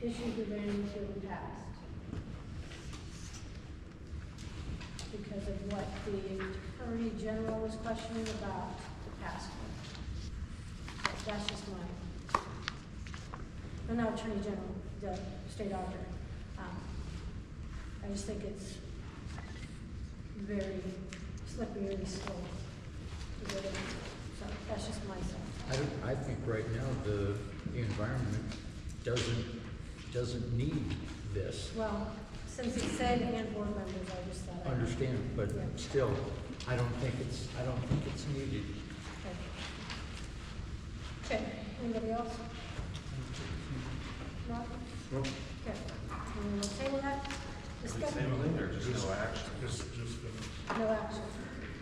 issues we ran into in the past. Because of what the Attorney General was questioning about the past one. That's just my, I'm not Attorney General, the state auditor. I just think it's very slippery slope to get in. So that's just my sense. I think right now the environment doesn't need this. Well, since it said and board members, I just thought. Understand, but Yeah. still, I don't think it's needed. Okay, anybody else? Not? Nope. Okay, and we'll table that. Discussion? Tabling or just no action? Just No action.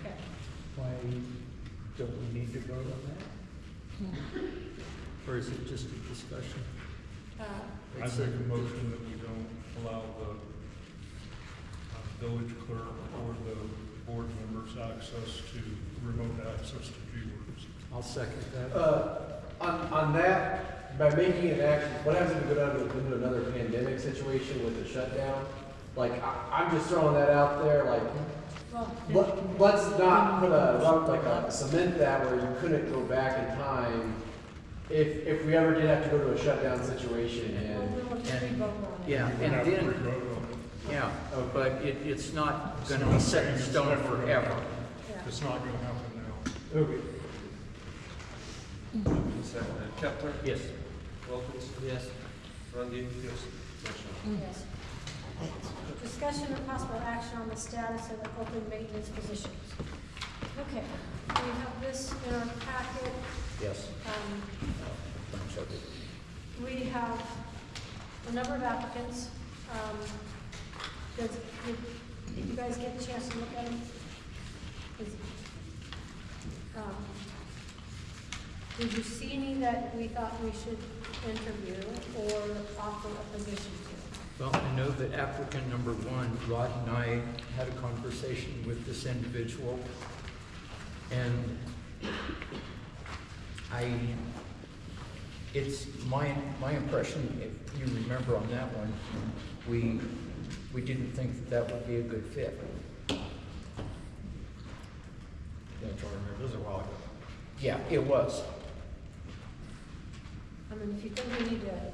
Okay. Why don't we need to vote on that? Or is it just a discussion? I make a motion that we don't allow the village clerk or the board members access to, remote access to viewers. I'll second that. On that, by making an action, what happens if we go down into another pandemic situation with the shutdown? Like, I'm just throwing that out there, like, Well, let's not put a cement that where you couldn't go back in time if we ever did have to go to a shutdown situation and. we'll vote on it. Yeah, We're and gonna have to then, re-vote on it. yeah, but it's not gonna be set in stone forever. Yeah. It's not gonna happen now. Okay. Second. Kepler? Yes. Wilkins? Yes. Rungy? Yes. Motion. Yes. Discussion and possible action on the status of the open maintenance positions. Okay, we have this in our packet. Yes. We have a number of applicants. Did you guys get a chance to look at them? Did you see any that we thought we should interview or offer a position to? Well, I know that applicant number one, Rod and I had a conversation with this individual, and it's my impression, if you remember on that one, we didn't think that would be a good fit. Yeah, I'm trying to remember. This was a while ago. Yeah, it was. I mean, if you think we need to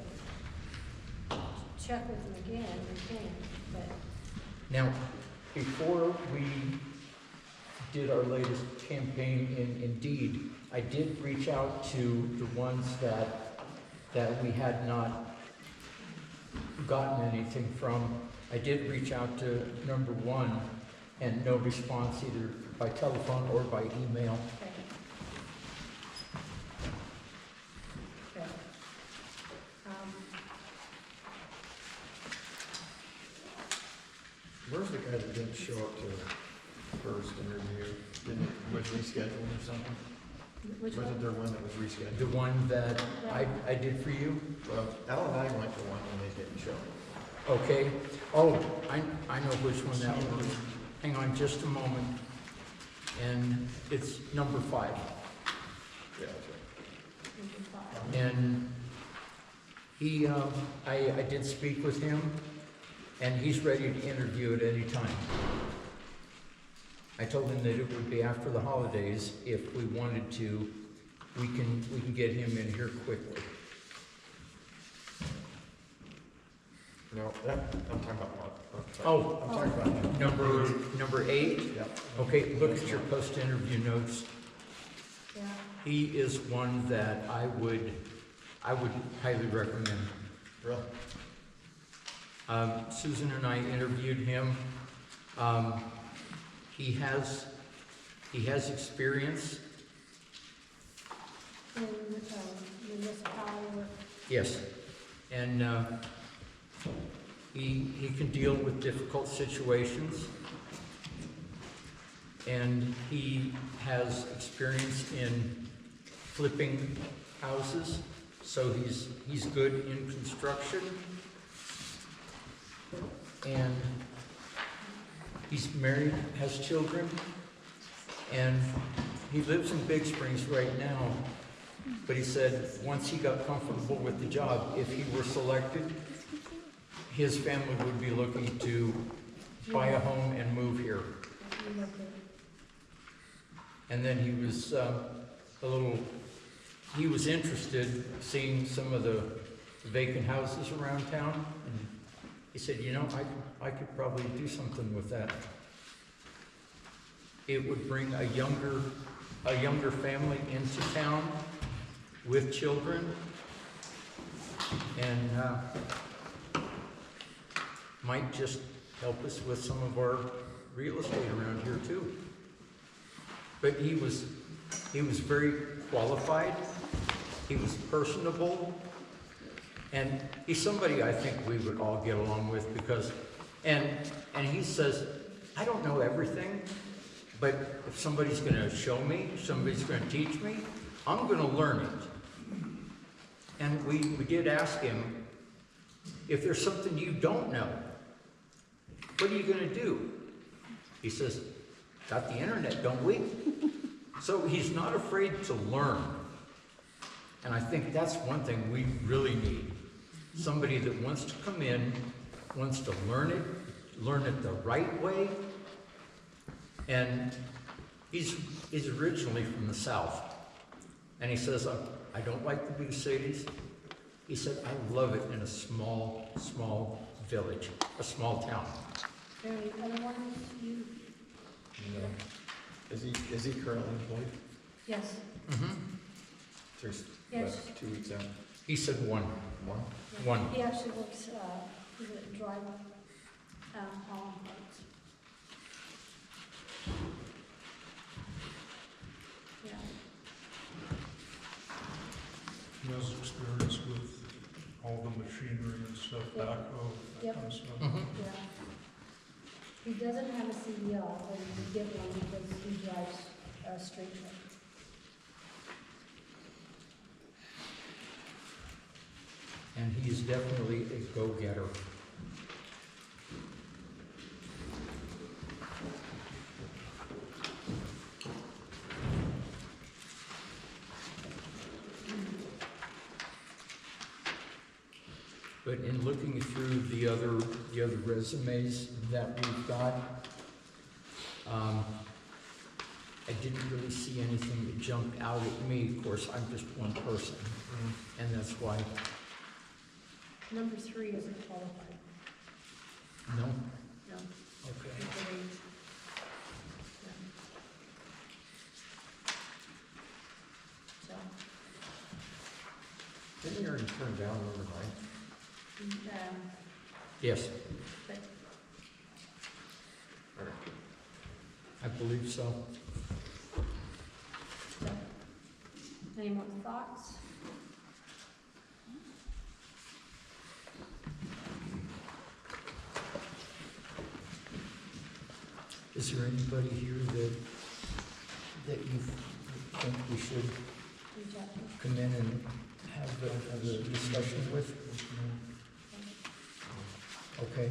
check with them again, we can, but. Now, before we did our latest campaign in Indeed, I did reach out to the ones that we had not gotten anything from. I did reach out to number one, and no response either by telephone or by email. Okay. Okay. Where's the guy that didn't show up to the first interview? Was rescheduled or something? Which one? Wasn't there one that was rescheduled? The one that I did for you? Well, Al and I went to one and they didn't show. Okay. Oh, I know which one that was. Hang on just a moment. And it's number 5. Yeah, that's right. And he, I did speak with him, and he's ready to interview at any time. I told him that it would be after the holidays. If we wanted to, we can get him in here quickly. No, I'm talking about one. Oh, I'm talking about him. number 8? Yep. Okay, look at your post-interview notes. Yeah. He is one that I would highly recommend. Really? Susan and I interviewed him. He has experience. In municipality work. Yes, and he can deal with difficult situations, and he has experience in flipping houses, so he's good in construction, and he's married, has children, and he lives in Big Springs right now, But he said, once he got comfortable with the job, if he were selected, his family would be looking to buy a home and move here. And then he was he was interested seeing some of the vacant houses around town. And he said, you know, I could probably do something with that. It would bring a younger family into town with children, and might just help us with some of our real estate around here too. But he was very qualified, he was personable, and he's somebody I think we would all get along with because, and he says, I don't know everything, but if somebody's gonna show me, somebody's gonna teach me, I'm gonna learn it. And we did ask him, if there's something you don't know, what are you gonna do? He says, got the internet, don't we? So he's not afraid to learn. And I think that's one thing we really need. Somebody that wants to come in, wants to learn it the right way. And he's originally from the South. And he says, I don't like the big cities. He said, I love it in a small village, a small town. Any other ones you? No. Is he currently employed? Yes. Mm-hmm. There's Yes. about 2 weeks out. He said one. One. He actually works, he's a driver, hauling parts. Yeah. He has experience with all the machinery and stuff, Yep. backhoe, that Yep. kind of stuff. Mm-hmm. Yeah. He doesn't have a CDL, but he can get one because he drives a straight truck. And he's definitely a go-getter. But in looking through the other resumes that we've got, I didn't really see anything that jumped out at me. Of course, I'm just one person, and that's why, Number 3 isn't qualified. no? No. Okay. He's of age. Yeah. So, Didn't he already turn down number 9? Yes, but Or I believe so. so, any more thoughts? Is there anybody here that you think we should Reach out to him. come in and have a discussion with? Okay.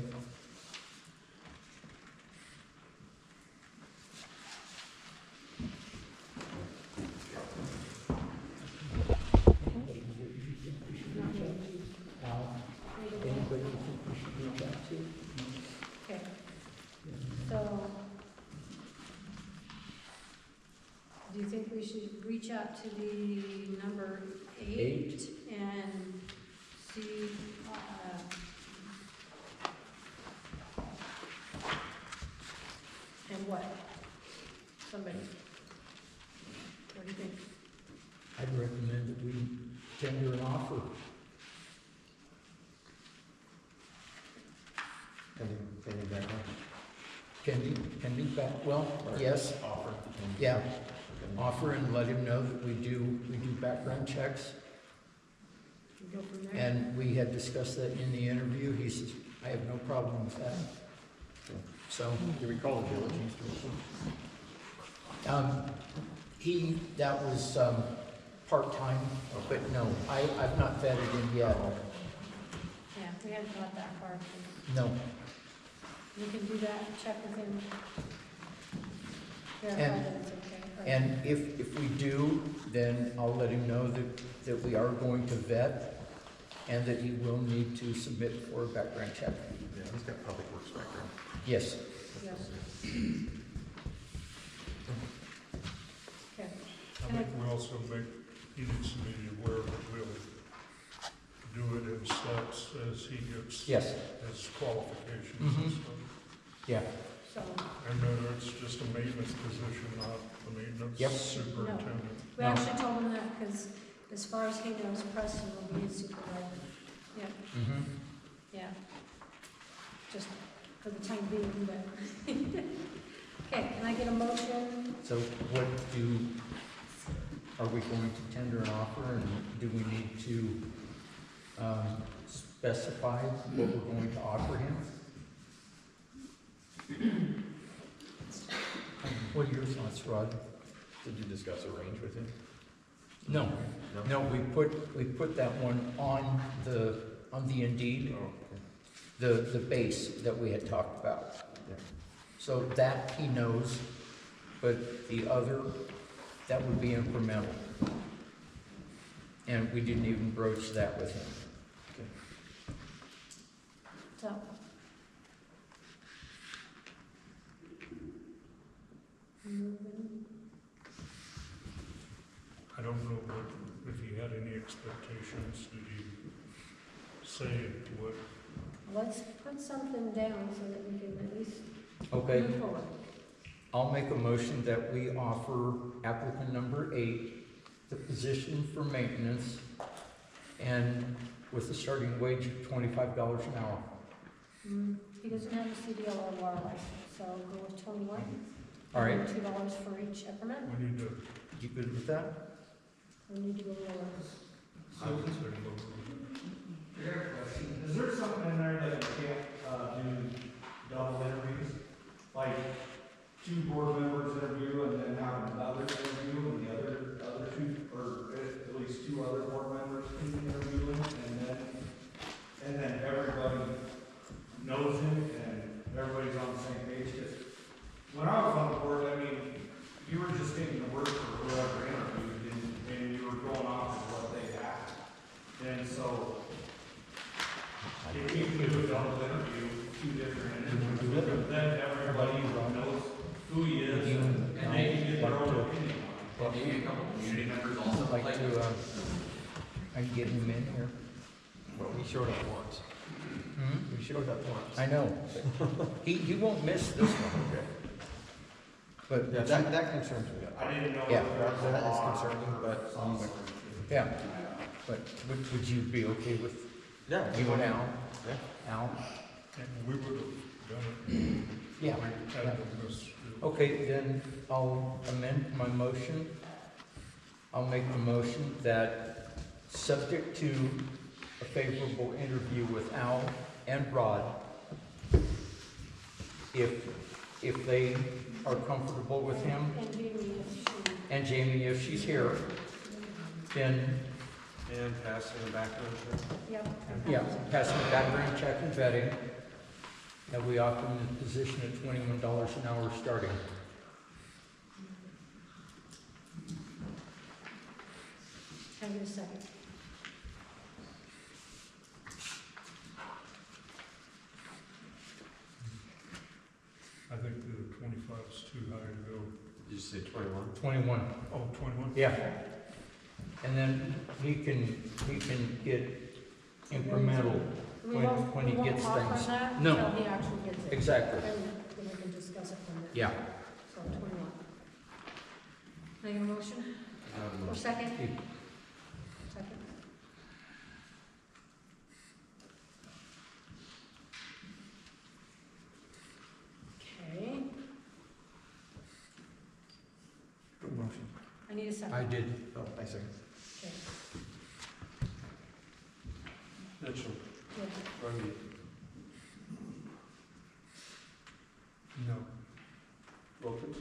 Not me. Anybody you think we should reach out to? Okay, so, do you think we should reach out to the number 8 and see, and what? Somebody? What do you think? I'd recommend that we tender an offer. Any background? Can be back, well, yes, Offer. yeah, Okay. offer and let him know that we do background checks. We go from there? And we had discussed that in the interview. He says, I have no problem with that. So, Do we call the village East that was, part-time, but no, I've not vetted him yet. Yeah, we haven't got that far. No. We can do that, check with him. Verify And- that it's okay. right. And if we do, then I'll let him know that we are going to vet and that he will need to submit for a background check. Yeah, he's got public works background. Yes. Yes. Okay. I think we also he needs to be aware that we'll do it in steps as he gets Yes. his qualifications Mhm. and stuff. Yeah. So, And then it's just a maintenance position, not the maintenance Yep. superintendent. we No. actually told him that, because as far as he knows, Preston will be his supervisor. Yeah, Mm-hmm. yeah. Just for the time being, but. Okay, can I get a motion? So are we going to tender an offer, and do we need to specify what we're going to offer him? What are your thoughts, Rod? Did you discuss a range with him? No, we put that one on the Indeed, Oh, the base that we had talked about. Yeah. So that he knows, but the other, that would be incremental. And we didn't even broach that with him. So, I don't know if he had any expectations. Did he say what? let's put something down so that we can at least Okay, move forward. I'll make a motion that we offer applicant number 8 the position for maintenance, and with a starting wage of $25 an hour. He doesn't have a CDL or water license, so I'll go with 21. All right, And $2 for each increment. We need to, you good with that? We need to go lower. I would say lower. Is there something in there that you can't do double interviews? Like 2 board members interview and then have another interview and the other 2, or at least 2 other board members can interview him, and then everybody knows him and everybody's on the same page? 'Cause when I was on the board, I mean, you were just taking the word for whoever interviewed and you were going off of what they had. And so if you can do a double interview, 2 different interviews, then everybody knows who he is, and they can get their own opinion on it. Maybe a couple community members also I'd like to, I can get him in here. Well, he showed up once. Hmm? He showed up once. I know. He won't miss this one. Okay. But, Yeah, that concerns me. I didn't know. Yeah. That is concerning, but, yeah, but would you be okay with yeah. you and Al? Yeah. Al? And we would have done it. Yeah. We had to miss. Okay, then I'll amend my motion. I'll make the motion that, subject to a favorable interview with Al and Rod, if they are comfortable with him, And Jamie, if she, and Jamie, if she's here, then, And passing the background check. yep. yeah, passing the background check and vetting, that we offer him the position at $21 an hour starting. Can I get a second? I think the 25 is too high to go. Did you say 21? 21. Oh, 21? Yeah. And then he can get incremental We when won't- he we won't gets talk on things. that No. Until he actually gets it. Exactly. Then we can discuss it from there. Yeah. So 21. Can I get a motion? Or second? Second. Okay, Good motion. I need a second. I did. Oh, I see. Okay. Mitchell, Yes. Rungy, No. Wilkins?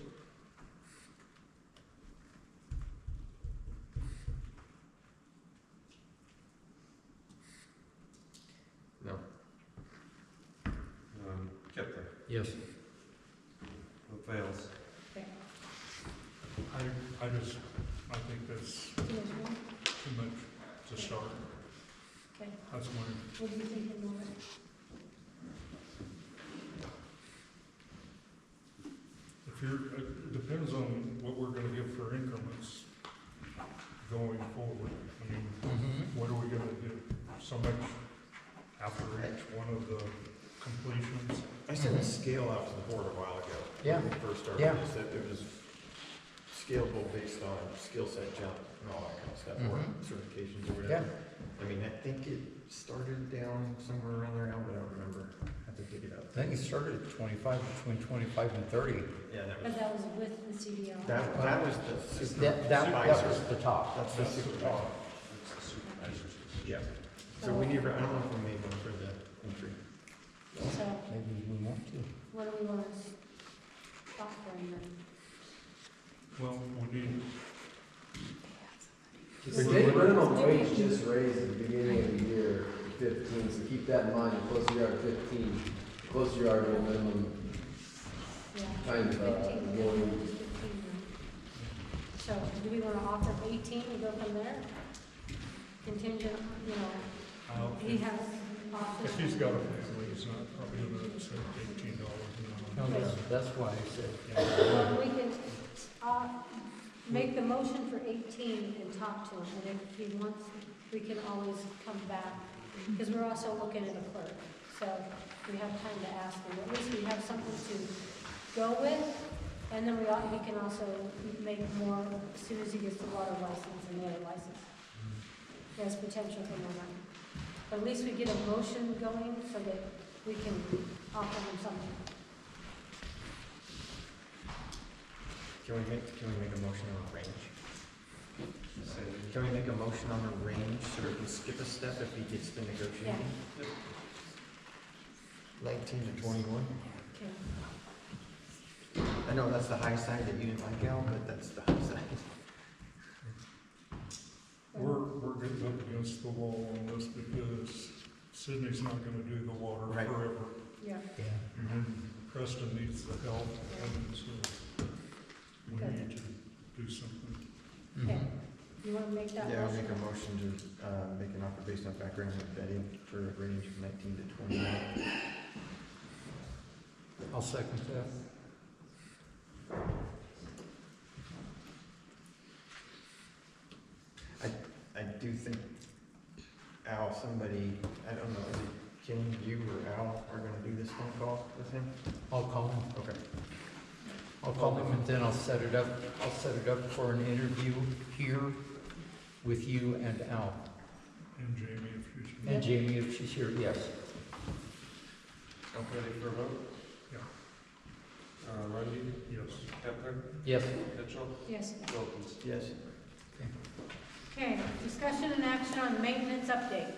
No. Kepler, Yes. fails. Okay. I I think that's Too much more? too much to start. Okay, That's my, what do you think, Laura? if you're, it depends on what we're gonna give for increments going forward. I mean, Mm-hmm. what are we gonna do? So much after each one of the completions? I sent a scale out to the board a while ago. Yeah. When we first started, Yeah. this, that it was scalable based on skill set jump and all that kind of stuff, or Mhm. certifications or Yeah. whatever. I mean, I think it started down somewhere around there, but I don't remember. I have to dig it up. I think it started at 25, between 25 and 30. Yeah, that But was, that was with the CDL. that was the super That was the top. That's the super top. Yeah. So we need, I don't know if we made one for the entry. So, Maybe we want to. what do we want to offer then? Well, we need, The state minimum wage just raised at the beginning of the year to 15, so keep that in mind. The closer you are to 15, the closer you are to a minimum Yeah. kind of 15, yeah, wage. just 15 then. So, do we want to offer 18 and go from there? Contingent, you know, he has office. if he's got a family, he's not probably gonna accept $18 an No, hour. that's why I said. Well, we can, make the motion for 18 and talk to him, and if he wants, we can always come back, because we're also looking at a clerk, so we have time to ask him, at least we have something to go with, and then he can also make more as soon as he gets the water license and the other license. There's potential for more money. But at least we get a motion going so that we can offer him something. Can we make a motion on a range? Can we make a motion on a range so we can skip a step if he gets to negotiating? 19 to 21? Okay. I know that's the high side that you didn't like, Al, but that's the high side. We're getting up against the wall on this because Sydney's not gonna do the water Right. forever. Yeah. Yeah. And Preston needs the help, and so we Okay. need to do something. Okay. You want to make that Yeah, I'll make motion? a motion to make an offer based on background with Betty for a range of 19 to 21. I'll second that. I do think, Al, somebody, I don't know, is it Kenny, you or Al are gonna do this phone call with him? I'll call him. Okay. I'll call him and then I'll set it up. I'll set it up for an interview here with you and Al. And Jamie, if she's. And Jamie, if she's here, yes. Ready for a vote? Yeah. Rungy, Yes. Kepler, Yes. Mitchell, Yes. Wilkins. Yes. Okay, discussion and action on maintenance update.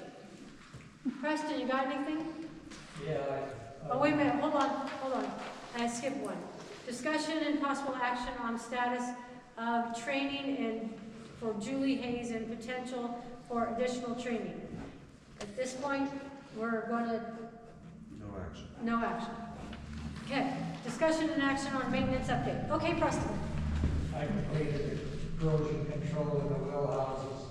Preston, you got anything? Yeah. Oh, wait a minute, hold on. I skipped one. Discussion and possible action on status of training and for Julie Hayes and potential for additional training. At this point, we're gonna, No action. no action. Okay, discussion and action on maintenance update. Okay, Preston. I completed corrosion control in the well houses.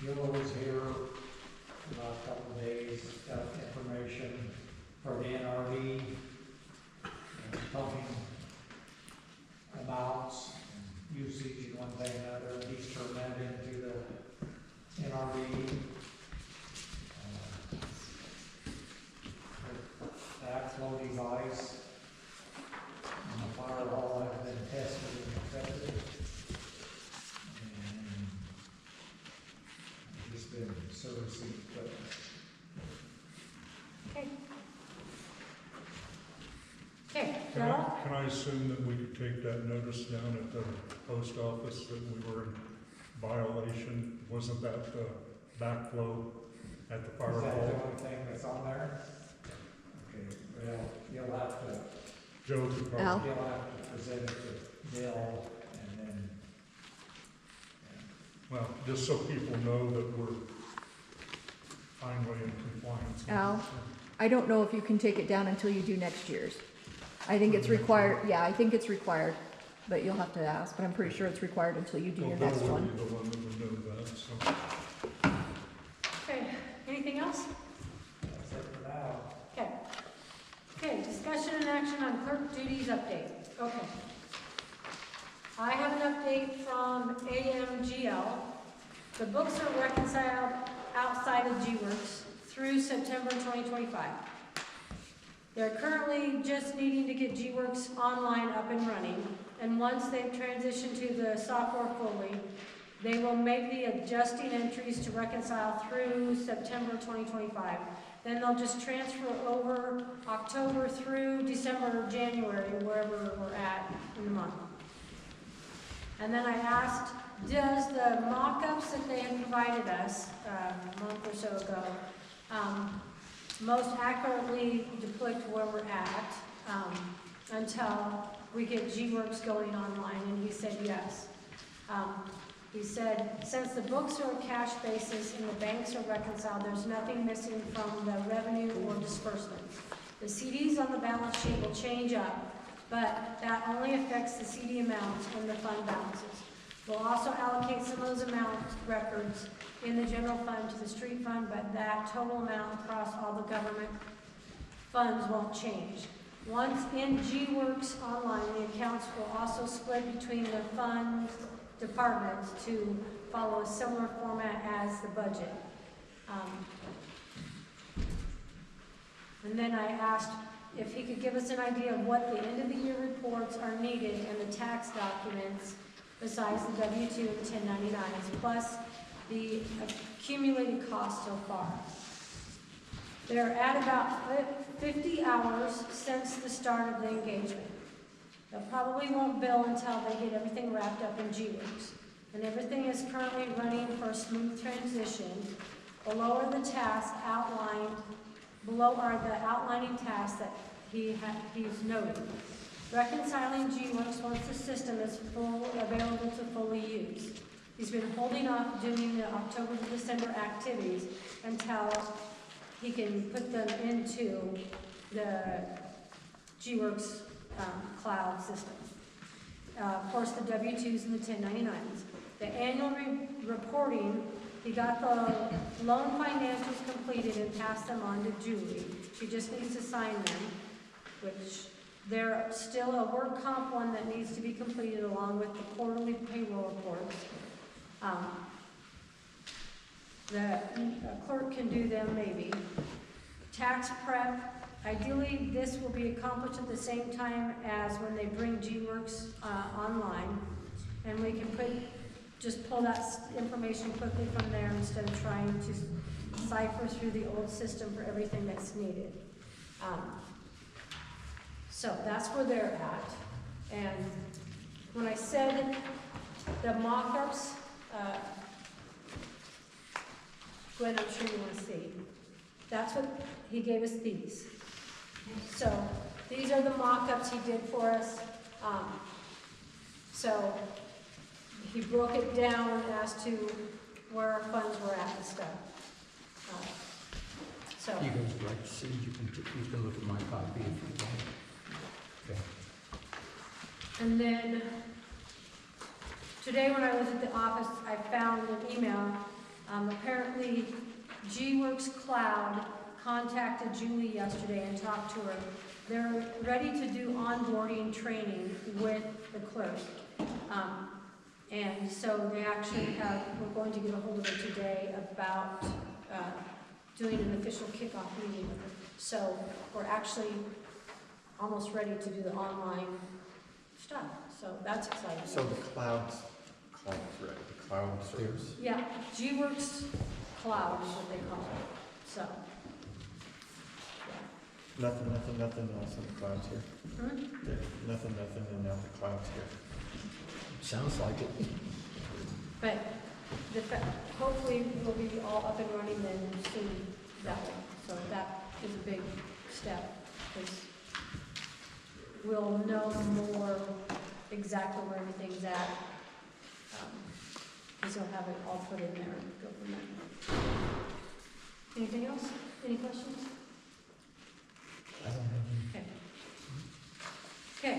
Gil was here the last couple of days, got information for the NRD, pumping amounts, usage and one thing and another, and he's turned that into the NRD. That flow device and the fire hall have been tested and accepted. And just been servicing equipment. Okay. Okay, Can Darrell? I assume that we could take that notice down at the post office that we were in violation? Wasn't that the backflow at the fire Is that the hall? only thing that's on there? Okay, well, you'll have to, Joe could Al? probably, you'll have to present it to Bill and then. well, just so people know that we're finally in compliance. Al? I don't know if you can take it down until you do next year's. I think it's required, yeah, I think it's required. but you'll have to ask, but I'm pretty sure it's required until you do Well, your Bill next would one. be the one that would know that, so. Okay, anything else? That's it for now. Okay. Okay, discussion and action on clerk duties update. Okay. I have an update from AMGL. The books are reconciled outside of G-Works through September 2025. They're currently just needing to get G-Works online up and running, and once they've transitioned to the software fully, they will make the adjusting entries to reconcile through September 2025. Then they'll just transfer over October through December or January, wherever we're at in the month. And then I asked, does the mock-ups that they had provided us a month or so ago most accurately depict where we're at until we get G-Works going online? And he said yes. He said, since the books are a cash basis and the banks are reconciled, there's nothing missing from the revenue or disbursements. The CDs on the balance sheet will change up, but that only affects the CD amounts and the fund balances. We'll also allocate some of those amount records in the general fund to the street fund, but that total amount across all the government funds won't change. Once in G-Works online, the accounts will also split between the fund departments to follow a similar format as the budget. And then I asked if he could give us an idea of what the end of the year reports are needed and the tax documents besides the W-2 and 1099s, plus the accumulated cost so far. They're at about 50 hours since the start of the engagement. They probably won't bill until they get everything wrapped up in G-Works. And everything is currently running for a smooth transition. Below are the tasks outlined, below are the outlining tasks that he's noted. Reconciling G-Works once the system is available to fully use. He's been holding off doing the October to December activities until he can put them into the G-Works cloud system. Of course, the W-2s and the 1099s. The annual reporting, he got the loan financials completed and passed them on to Julie. She just needs to sign them, which there's still a work comp one that needs to be completed along with the quarterly payroll reports. The clerk can do them maybe. Tax prep. Ideally, this will be accomplished at the same time as when they bring G-Works online, and we can just pull that information quickly from there instead of trying to cipher through the old system for everything that's needed. So that's where they're at. And when I said the mock-ups, Gwen, I'm sure you want to see. That's what he gave us these. So these are the mock-ups he did for us. So he broke it down as to where our funds were at and stuff. So You guys would like to see, you can look at my copy if you want. Okay. And then today when I was at the office, I found an email. Apparently G-Works Cloud contacted Julie yesterday and talked to her. They're ready to do onboarding training with the clerk. And so they actually we're going to get a hold of her today about doing an official kickoff meeting with her. So we're actually almost ready to do the online stuff. So that's exciting. So the cloud, right, the cloud service. Yeah, G-Works Cloud is what they call it. So, Nothing else in the clouds here. Nothing, and now the clouds here. Sounds like it. but hopefully we'll be all up and running then soon that way. So that is a big step because we'll know more exactly where everything's at. Because he'll have it all put in there and go from there. Anything else? Any questions? I don't have any. Okay. Okay.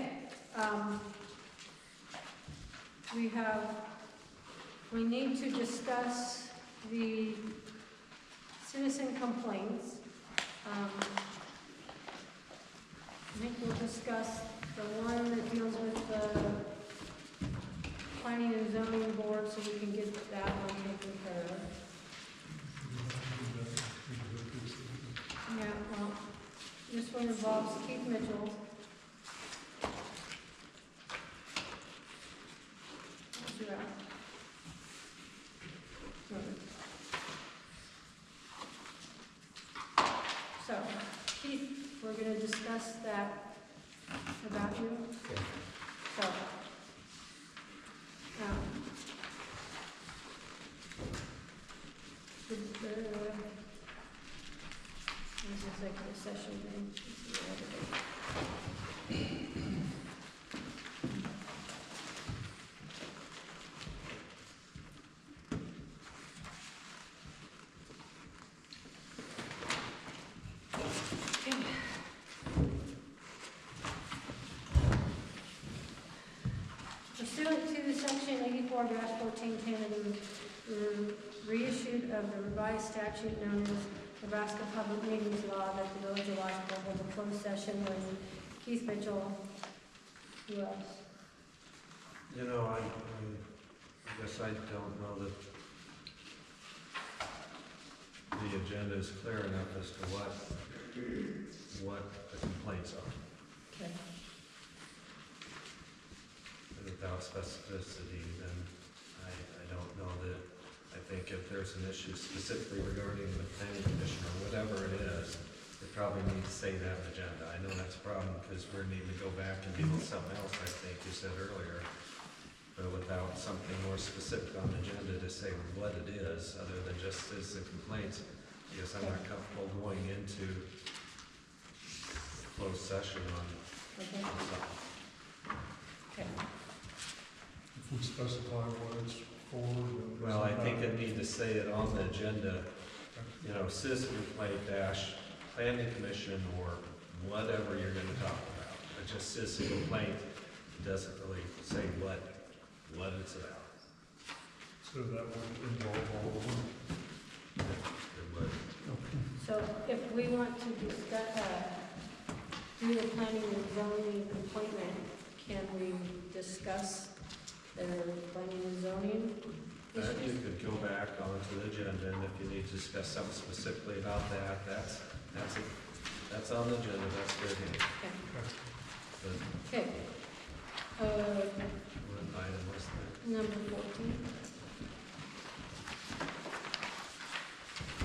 we need to discuss the citizen complaints. I think we'll discuss the one that deals with the planning and zoning board, so we can get that one taken care of. Yeah, well, this one involves Keith Mitchell. Yeah. So, Keith, we're gonna discuss that about you. Okay. So, this is executive session thing. Pursuant to section 84-1410 of the reissued of the revised statute known as Nebraska Public Meetings Law, that the village of Lodgepole hold a closed session with Keith Mitchell. Who else? You know, I guess I don't know that the agenda is clear enough as to what the complaints are. Okay. Without specificity, then I don't know that, I think if there's an issue specifically regarding the planning commission or whatever it is, we probably need to say that in the agenda. I know that's a problem because we're needing to go back and deal with something else, I think you said earlier. But without something more specific on the agenda to say what it is, other than just citizen complaints, I guess I'm not comfortable going into closed session on Okay. something. Okay. If we specify what it's for. then Well, I think it's I need to say it on the agenda, you know, citizen complaint dash planning commission or whatever you're gonna talk about. But just citizen complaint doesn't really say what it's about. So that would involve all of them. It would. So if we want to discuss, do the planning and zoning appointment, can we discuss the planning and zoning You issues? could go back onto the agenda, and if you need to discuss something specifically about that, that's on the agenda, that's fair game. But Okay. what item was that? Number 14.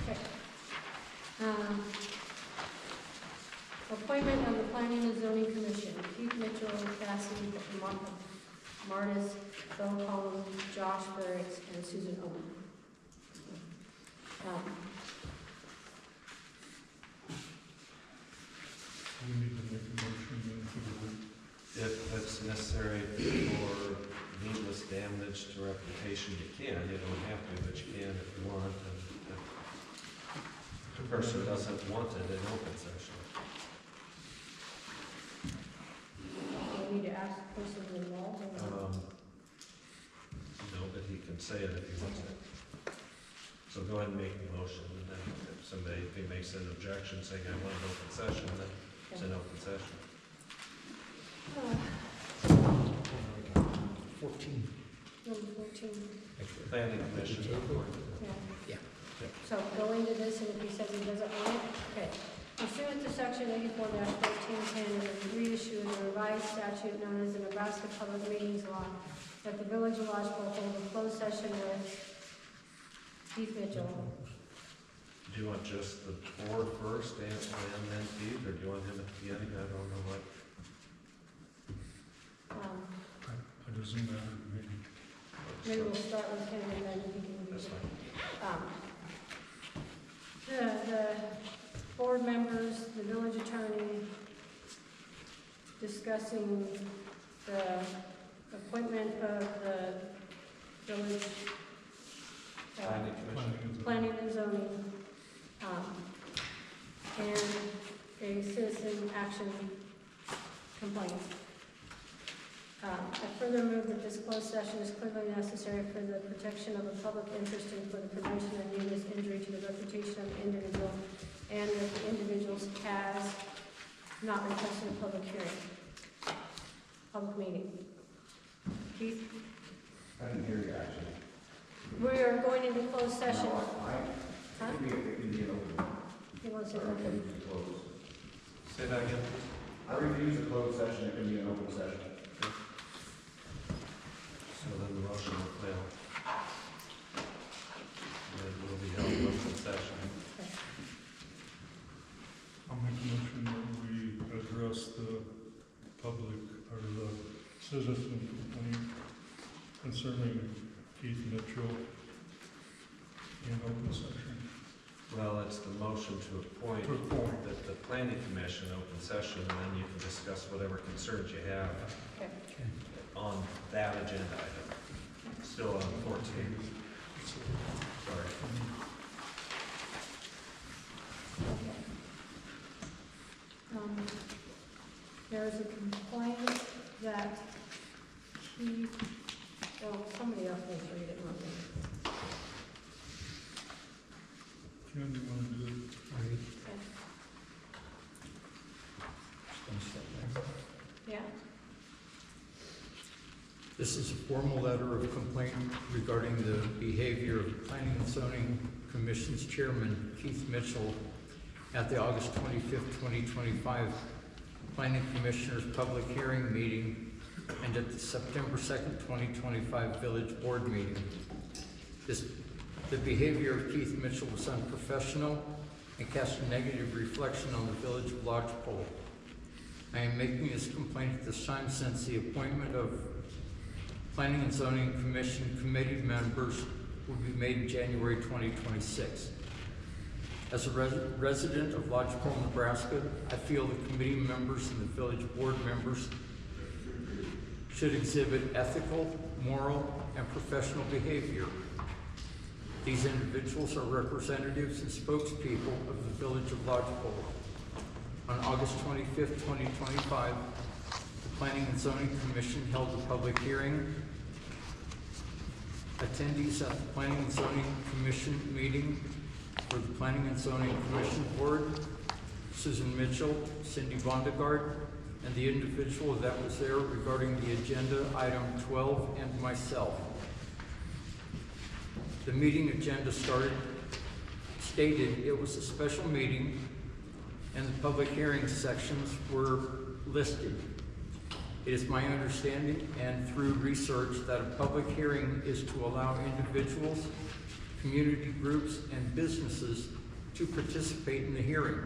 Okay. Appointment of the Planning and Zoning Commission, Keith Mitchell, Cassie Martis, Bill Collins, Josh Barrett, and Susan Owen. We need to make a motion then to do If it's necessary for needless damage to reputation, you can. You don't have to, but you can if you want. And if the person doesn't want it in open session. Do we need to ask the person involved or not? No, but he can say it if he wants it. So go ahead and make the motion, and then if he makes an objection saying I want an open session, then it's an open session. 14. Number 14. Planning commission. Yeah. Yeah. So go into this, and if he says he doesn't want it, okay. Pursuant to section 84-1410 of the reissue of the revised statute known as the Nebraska Public Meetings Law, that the village of Lodgepole hold a closed session with Keith Mitchell. Do you want just the board first and then Keith, or do you want him at the beginning? I don't know what. it. It doesn't matter to me. Maybe we'll start with him and then he can. That's fine. The board members, the village attorney, discussing the appointment of the village Planning commission. planning and zoning, and a citizen action complaint. I further move that this closed session is clearly necessary for the protection of the public interest and for the prevention of needless injury to the reputation of the individual, and that the individuals has not requested a public hearing, public meeting. Keith? I didn't hear you actually. We are going into closed session. It Huh? could be an open. You want to say I something? refuse to close. Say that again. I refuse to close session, it can be an open session. So then the motion will fail. And it will be held in open session. I'll make a motion that we address the public, or the citizen complaint concerning Keith Mitchell in open session. Well, it's the motion to appoint To appoint. the planning commission open session, and then you can discuss whatever concerns you have Okay. on that agenda item. Still on 14. Sorry. There is a complaint that he, well, somebody else needs to read it, not me. Ken, you want to do it? Yeah? This is a formal letter of complaint regarding the behavior of Planning and Zoning Commission's Chairman, Keith Mitchell, at the August 25th, 2025 Planning Commissioners Public Hearing Meeting and at the September 2nd, 2025 Village Board Meeting. The behavior of Keith Mitchell was unprofessional and cast a negative reflection on the Village of Lodgepole. I am making this complaint at this time since the appointment of Planning and Zoning Commission committee members will be made in January 2026. As a resident of Lodgepole, Nebraska, I feel the committee members and the village board members should exhibit ethical, moral, and professional behavior. These individuals are representatives and spokespeople of the village of Lodgepole. On August 25th, 2025, the Planning and Zoning Commission held a public hearing. Attendees at the Planning and Zoning Commission meeting for the Planning and Zoning Commission Board, Susan Mitchell, Cindy Bondegard, and the individual that was there regarding the agenda item 12, and myself. The meeting agenda stated it was a special meeting and the public hearing sections were listed. It is my understanding and through research that a public hearing is to allow individuals, community groups, and businesses to participate in the hearing.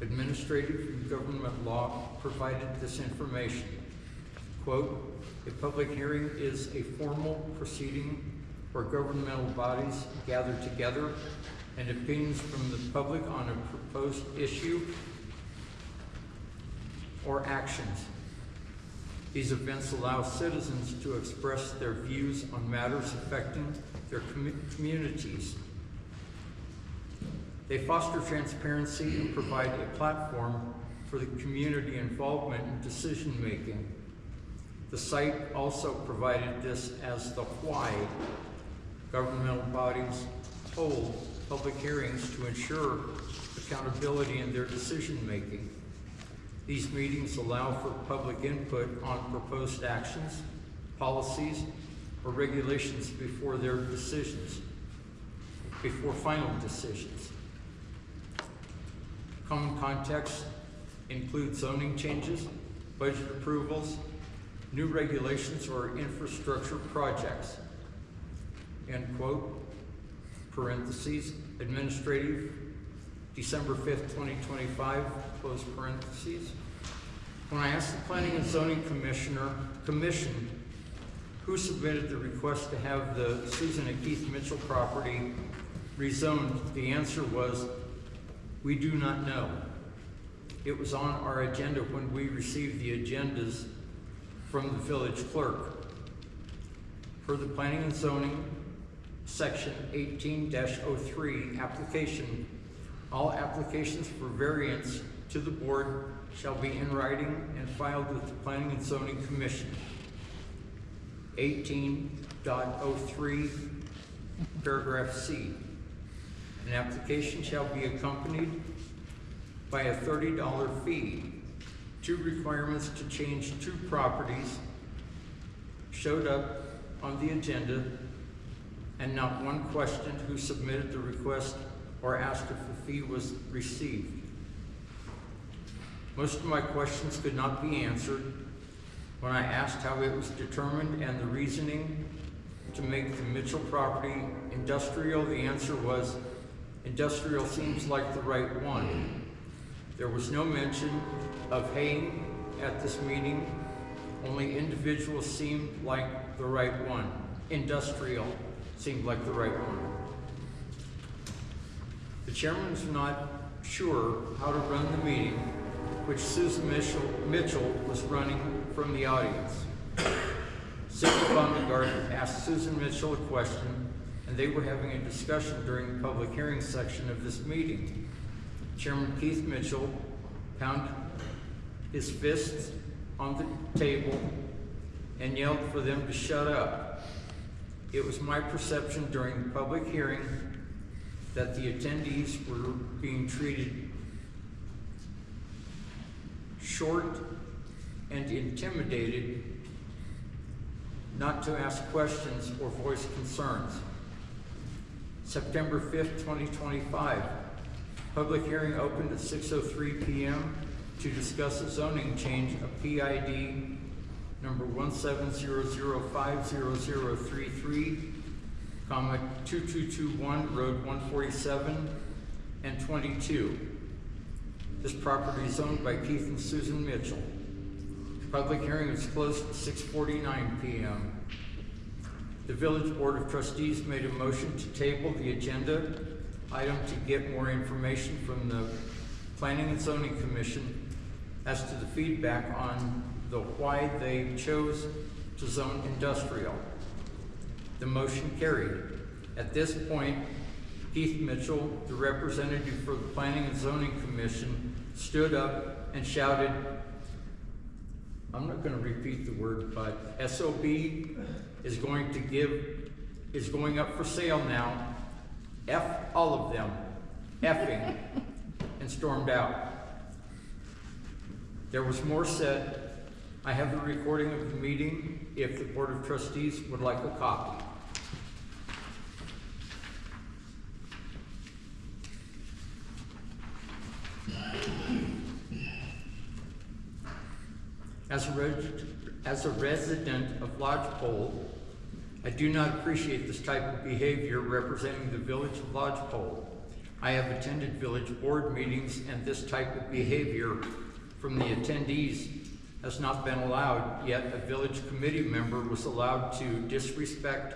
Administrative and government law provided this information. Quote, a public hearing is a formal proceeding where governmental bodies gather together and opinions from the public on a proposed issue or actions. These events allow citizens to express their views on matters affecting their communities. They foster transparency and provide a platform for the community involvement in decision-making. The site also provided this as the why governmental bodies hold public hearings to ensure accountability in their decision-making. These meetings allow for public input on proposed actions, policies, or regulations before final decisions. Common contexts include zoning changes, budget approvals, new regulations, or infrastructure projects. End quote. Parentheses, administrative, December 5th, 2025, close parentheses. When I asked the Planning and Zoning Commission who submitted the request to have the Susan and Keith Mitchell property rezoned, the answer was, we do not know. It was on our agenda when we received the agendas from the village clerk. Per the Planning and Zoning, Section 18-03 application, all applications for variance to the board shall be in writing and filed with the Planning and Zoning Commission. 18.03, paragraph C. An application shall be accompanied by a $30 fee. 2 requirements to change 2 properties showed up on the agenda, and not one questioned who submitted the request or asked if the fee was received. Most of my questions could not be answered. When I asked how it was determined and the reasoning to make the Mitchell property industrial, the answer was, industrial seems like the right one. There was no mention of haying at this meeting. Only individuals seemed like the right one. Industrial seemed like the right one. The chairman was not sure how to run the meeting, which Susan Mitchell was running from the audience. Sidney Baumgart asked Susan Mitchell a question, and they were having a discussion during the public hearing section of this meeting. Chairman Keith Mitchell pounded his fists on the table and yelled for them to shut up. It was my perception during the public hearing that the attendees were being treated short and intimidated not to ask questions or voice concerns. September 5th, 2025. Public hearing opened at 6:03 p.m. to discuss a zoning change of PID number 170050033, 2221 Road 147 and 22. This property is owned by Keith and Susan Mitchell. Public hearing was closed at 6:49 p.m. The Village Board of Trustees made a motion to table the agenda item to get more information from the Planning and Zoning Commission as to the feedback on the why they chose to zone industrial. The motion carried. At this point, Keith Mitchell, the representative for the Planning and Zoning Commission, stood up and shouted, I'm not going to repeat the word, but SOB is going up for sale now. F all of them, effing, and stormed out. There was more said. I have the recording of the meeting if the Board of Trustees would like a copy. As a resident of Lodgepole, I do not appreciate this type of behavior representing the village of Lodgepole. I have attended village board meetings, and this type of behavior from the attendees has not been allowed, yet a village committee member was allowed to disrespect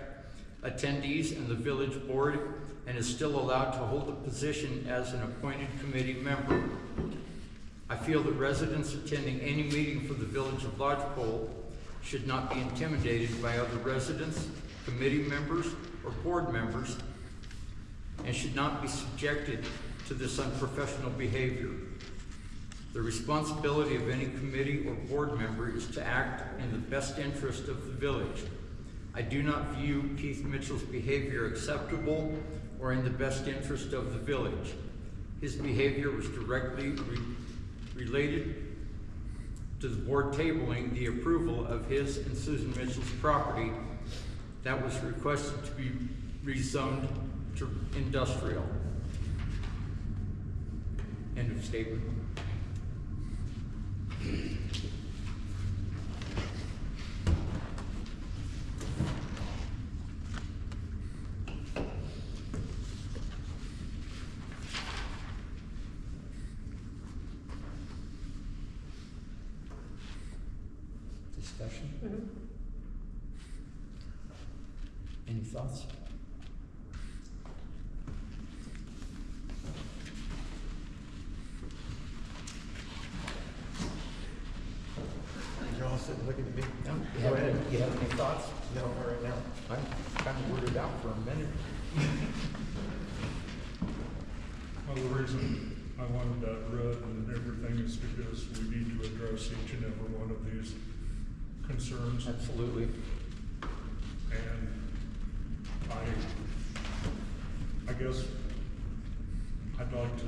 attendees and the village board and is still allowed to hold a position as an appointed committee member. I feel that residents attending any meeting for the village of Lodgepole should not be intimidated by other residents, committee members, or board members, and should not be subjected to this unprofessional behavior. The responsibility of any committee or board member is to act in the best interest of the village. I do not view Keith Mitchell's behavior acceptable or in the best interest of the village. His behavior was directly related to the board tabling the approval of his and Susan Mitchell's property that was requested to be rezoned to industrial. End of statement. Discussion? Any thoughts? You're all sitting looking at me. No, Go ahead. you have any thoughts? No, not right now. I'm kind of weirded out for a minute. Well, the reason I wanted that read and everything is because we need to address each and every one of these concerns. Absolutely. I'd like to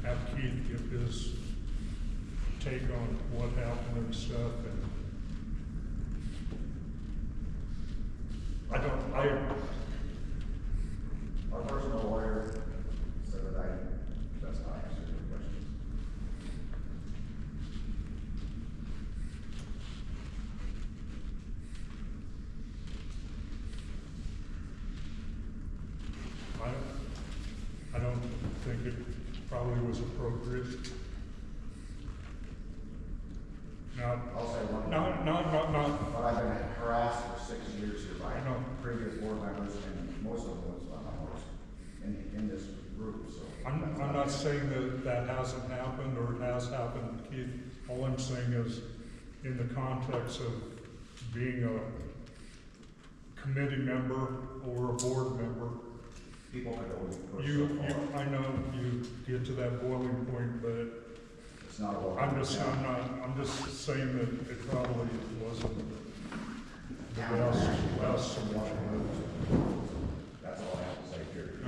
have Keith give his take on what happened and stuff, and Our personal lawyer said that that's not answering your questions. I don't think it probably was appropriate. Not, I'll say one. not. But I've been harassed for 6 years here by I know. previous board members, and most of them was by my host in this group, so. I'm not saying that that hasn't happened or it has happened, Keith. All I'm saying is, in the context of being a committee member or a board member, People could always push so far. I know you get to that boiling point, but It's not a law. I'm just saying that it probably wasn't the best solution. That's all I have to say, period.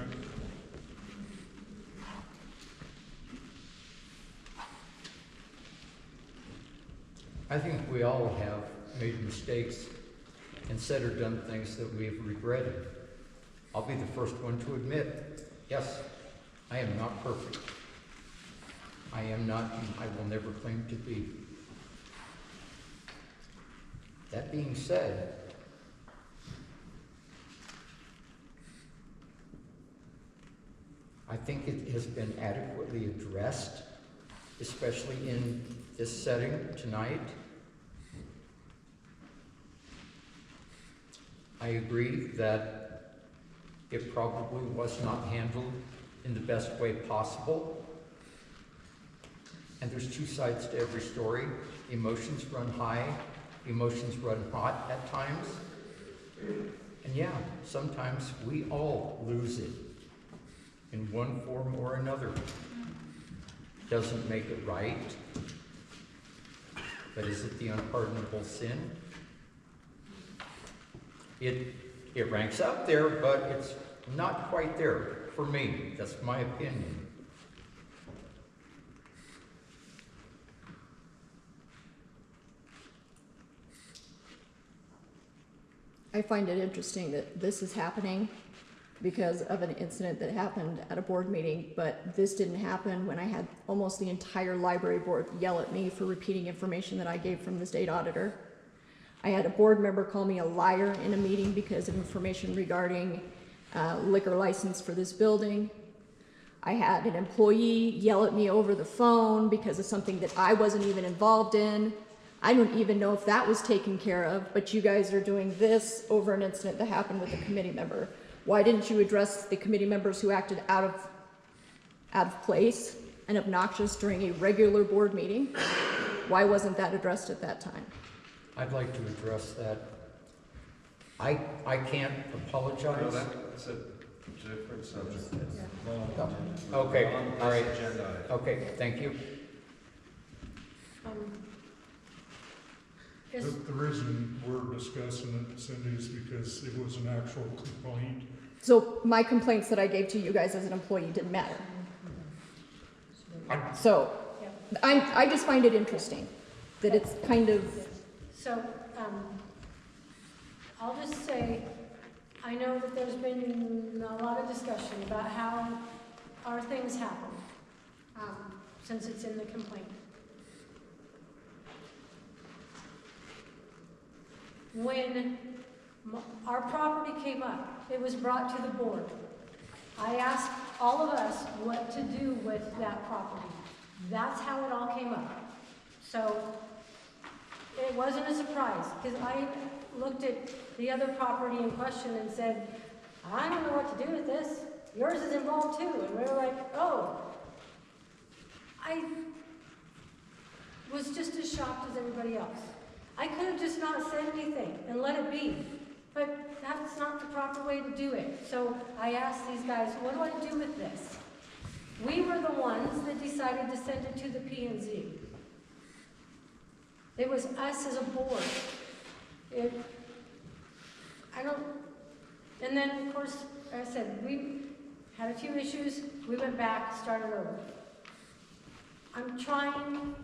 I think we all have made mistakes and said or done things that we have regretted. I'll be the first one to admit, yes, I am not perfect. I am not, and I will never claim to be. That being said, I think it has been adequately addressed, especially in this setting tonight. I agree that it probably was not handled in the best way possible. And there's two sides to every story. Emotions run high, emotions run hot at times. And yeah, sometimes we all lose it in one form or another. Doesn't make it right, but is it the unpardonable sin? It ranks up there, but it's not quite there for me. That's my opinion. I find it interesting that this is happening because of an incident that happened at a board meeting, but this didn't happen when I had almost the entire library board yell at me for repeating information that I gave from the state auditor. I had a board member call me a liar in a meeting because of information regarding liquor license for this building. I had an employee yell at me over the phone because of something that I wasn't even involved in. I don't even know if that was taken care of, but you guys are doing this over an incident that happened with a committee member. Why didn't you address the committee members who acted out of place and obnoxious during a regular board meeting? Why wasn't that addressed at that time? I'd like to address that. I can't No, apologize. that's a different subject. Okay, all right. Agenda item. Okay, thank you. The reason we're discussing it, Cindy, is because it was an actual complaint. So my complaints that I gave to you guys as an employee didn't matter. I- So I just find it interesting that it's kind of, So, I'll just say, I know that there's been a lot of discussion about how our things happen, since it's in the complaint. When our property came up, it was brought to the board. I asked all of us what to do with that property. That's how it all came up. So, it wasn't a surprise, because I looked at the other property in question and said, I don't know what to do with this. Yours is involved too. And we were like, oh. I was just as shocked as everybody else. I could have just not said anything and let it be. But that's not the proper way to do it. So I asked these guys, what do I do with this? We were the ones that decided to send it to the P&Z. It was us as a board. And then, of course, I said, had a few issues, we went back, started over. I'm trying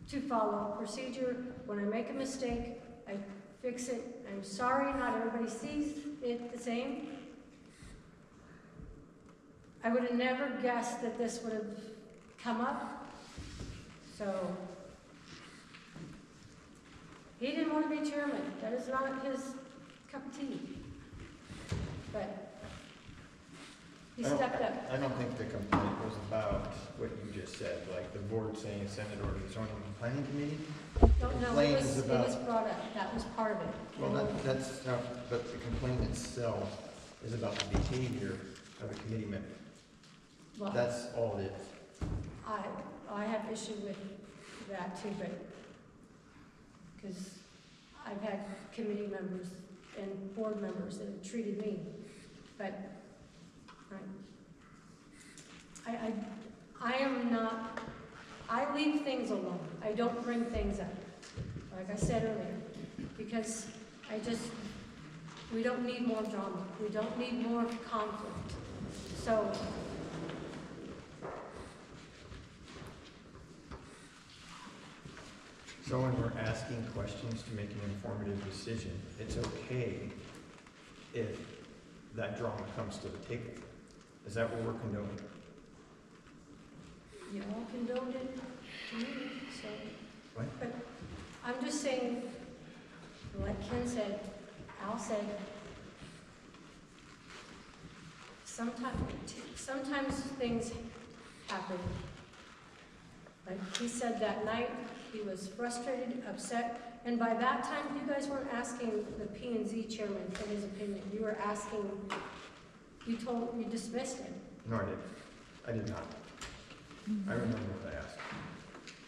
to follow procedure. When I make a mistake, I fix it. I'm sorry not everybody sees it the same. I would have never guessed that this would have come up. So, he didn't want to be chairman. That is not his cup of tea. But he stepped up. I don't think the complaint was about what you just said, like the board saying send it over to the zoning and planning committee. Don't know, complaint it is was about- brought up. That was part of it. Well, that's not, but the complaint itself is about the behavior of a committee member. Well, That's all it is. I have issue with that too, but, because I've had committee members and board members that have treated me, but, I am not, I leave things alone. I don't bring things up, like I said earlier, because we don't need more drama. We don't need more conflict. So, So when we're asking questions to make an informative decision, it's okay if that drama comes to the table. Is that what we're condoning? you all condoned it to me, so. What? But I'm just saying, like Ken said, Al said, sometimes things happen. Like he said that night, he was frustrated, upset, and by that time, you guys weren't asking the P&Z chairman for his opinion. You were asking, you dismissed him. No, I did not. I remember what I asked.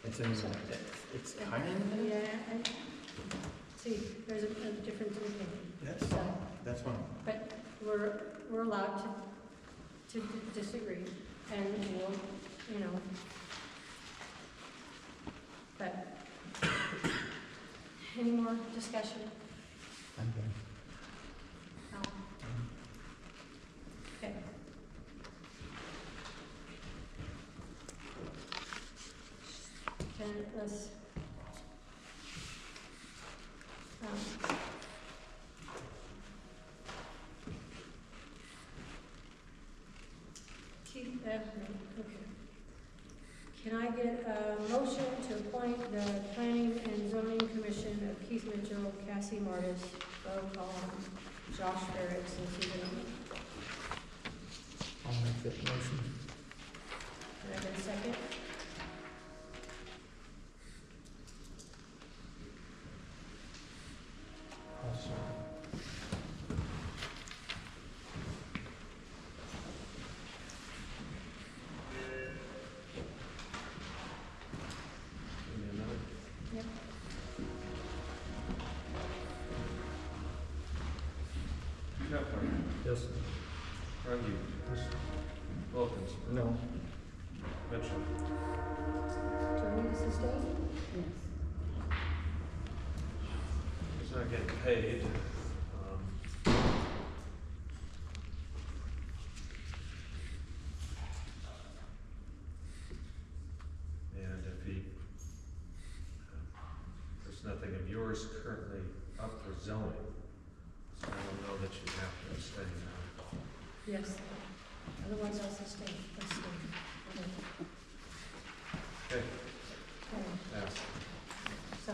It's kind of, Yeah, and, see, there's a difference in opinion. that's fine. But we're allowed to disagree, and we'll, you know. But, any more discussion? I'm done. No? Okay. Let's, keep that, okay. Can I get a motion to appoint the Planning and Zoning Commission of Keith Mitchell, Cassie Martis, Bo Collins, Josh Ferricks, and Stephen Lee? I'll make that motion. Can I get a second? Give me a minute. Yep. Knapper, Yes. Rungy, Yes. Wilkins, No. Mitchell. Do I need to sustain? He's not getting paid. And if there's nothing of yours currently up for zoning, so I don't know that you have to abstain now. Yes. Otherwise I'll sustain. Okay. Okay, Okay. pass. So,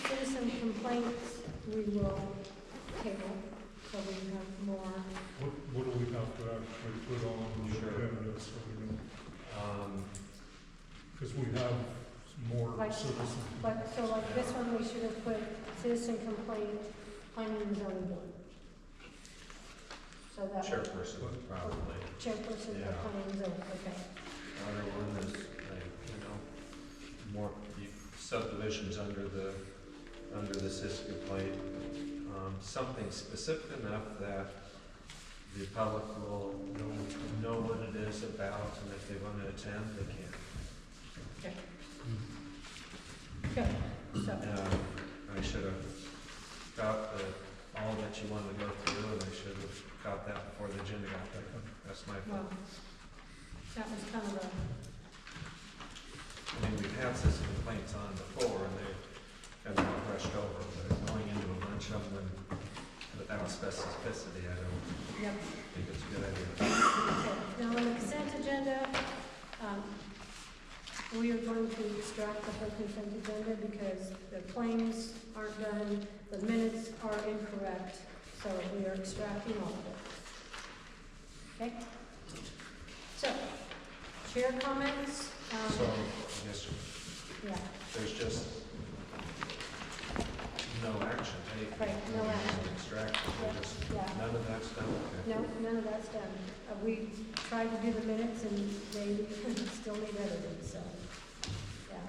citizen complaints, we will table, so we have more. What do we have to actually put on the Sure. agenda so we don't, Um, because we have more Like- citizens. So like this one, we should have put citizen complaint, planning and zoning board. So that. Chairperson, probably. Chairperson Yeah. for planning and zoning, okay. Other one is, like, more subdivisions under the citizen complaint. Something specific enough that the public will know what it is about, and if they want to attend, they can. Okay. Okay, so, I should have got all all that you wanted to go through, and they should have caught that before the agenda got there. That's my Well, thought. that was kind of a, I mean, we've had citizen complaints on before, and they've kind of brushed over, but going into a bunch of them without specificity, I don't yep. think it's a good idea. Now, on the consent agenda, we are going to extract the whole consent agenda because the claims aren't done, the minutes are incorrect, so we are extracting all of it. Okay? So, chair comments? So, I guess Yeah, there's just no action taken. Right, no action. Extract, yeah. none of that's done, okay. No, none of that's done. We tried to do the minutes and they still need editing, so, yeah.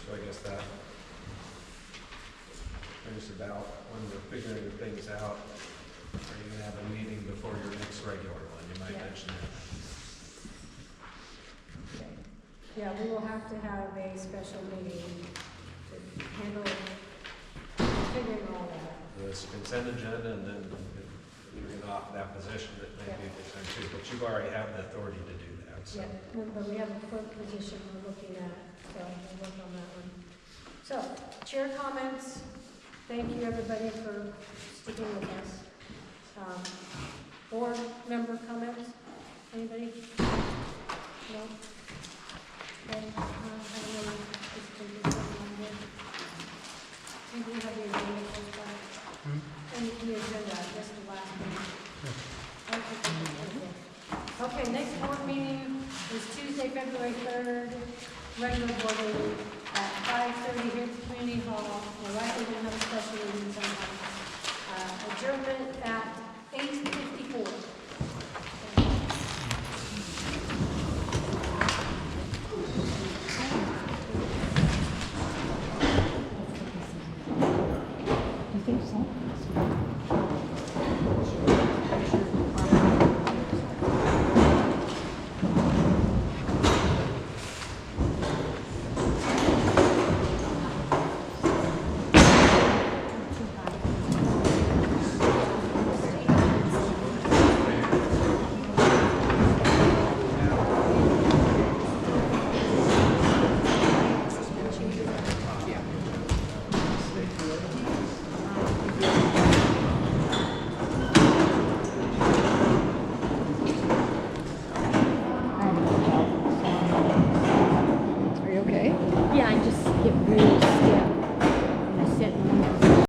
So I guess that brings about when we're figuring things out, are you gonna have a meeting before your next regular one? You might Yeah. mention that. Okay. Yeah, we will have to have a special meeting to handle figuring all that. This consent agenda, and then if you're gonna offer that position, it may be a good time too, but you've already have the authority to do that, so. Yeah, but we have a clerk position we're looking at, so we'll work on that one. So, chair comments, thank you everybody for sticking with us. Board member comments, anybody? No? Okay, I don't know, just can do something on there. And we have the agenda first time. And the agenda, just the last one. Okay, next board meeting is Tuesday, February 3rd, regular board meeting at 5:30 here at the community hall. We're likely going to have a special meeting sometime. Adjournment at 8:54. You think so?